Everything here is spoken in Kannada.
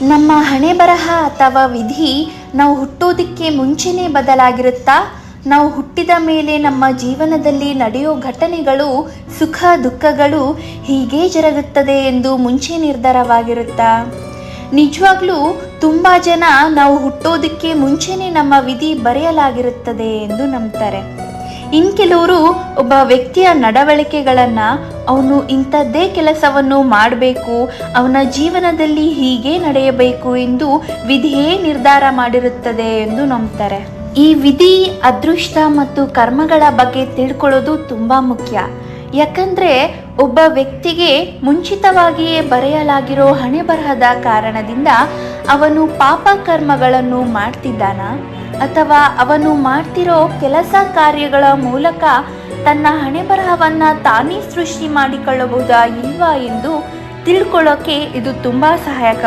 ನಮ್ಮ ಹಣೆ ಬರಹ ಅಥವಾ ವಿಧಿ ನಾವು ಹುಟ್ಟೋದಕ್ಕೆ ಮುಂಚೆನೇ ಬದಲಾಗಿರುತ್ತಾ? ನಾವು ಹುಟ್ಟಿದ ಮೇಲೆ ನಮ್ಮ ಜೀವನದಲ್ಲಿ ನಡೆಯೋ ಘಟನೆಗಳು, ಸುಖ ದುಃಖಗಳು ಹೀಗೇ ಜರುಗುತ್ತದೆ ಎಂದು ಮುಂಚೆ ನಿರ್ಧಾರವಾಗಿರುತ್ತಾ? ನಿಜವಾಗ್ಲೂ ತುಂಬ ಜನ ನಾವು ಹುಟ್ಟೋದಕ್ಕೆ ಮುಂಚೆನೇ ನಮ್ಮ ವಿಧಿ ಬರೆಯಲಾಗಿರುತ್ತದೆ ಎಂದು ನಂಬ್ತಾರೆ. ಇನ್ನು ಕೆಲವರು ಒಬ್ಬ ವ್ಯಕ್ತಿಯ ನಡವಳಿಕೆಗಳನ್ನು ಅವನು ಇಂಥದ್ದೇ ಕೆಲಸವನ್ನು ಮಾಡಬೇಕು, ಅವನ ಜೀವನದಲ್ಲಿ ಹೀಗೆ ನಡೆಯಬೇಕು ಎಂದು ವಿಧಿಯೇ ನಿರ್ಧಾರ ಮಾಡಿರುತ್ತದೆ ಎಂದು ನಂಬ್ತಾರೆ. ಈ ವಿಧಿ, ಅದೃಷ್ಟ ಮತ್ತು ಕರ್ಮಗಳ ಬಗ್ಗೆ ತಿಳ್ಕೊಳ್ಳೋದು ತುಂಬ ಮುಖ್ಯ. ಯಾಕಂದರೆ ಒಬ್ಬ ವ್ಯಕ್ತಿಗೆ ಮುಂಚಿತವಾಗಿಯೇ ಬರೆಯಲಾಗಿರೋ ಹಣೆ ಬರಹದ ಕಾರಣದಿಂದ ಅವನು ಪಾಪ ಕರ್ಮಗಳನ್ನು ಮಾಡ್ತಿದ್ದಾನ ಅಥವಾ ಅವನು ಮಾಡ್ತಿರೋ ಕೆಲಸ ಕಾರ್ಯಗಳ ಮೂಲಕ ತನ್ನ ಹಣೆ ಬರಹವನ್ನು ತಾನೇ ಸೃಷ್ಟಿ ಮಾಡಿಕೊಳ್ಳಬಹುದಾ ಇಲ್ವಾ ಎಂದು ತಿಳ್ಕೊಳ್ಳೋಕೆ ಇದು ತುಂಬ ಸಹಾಯಕ.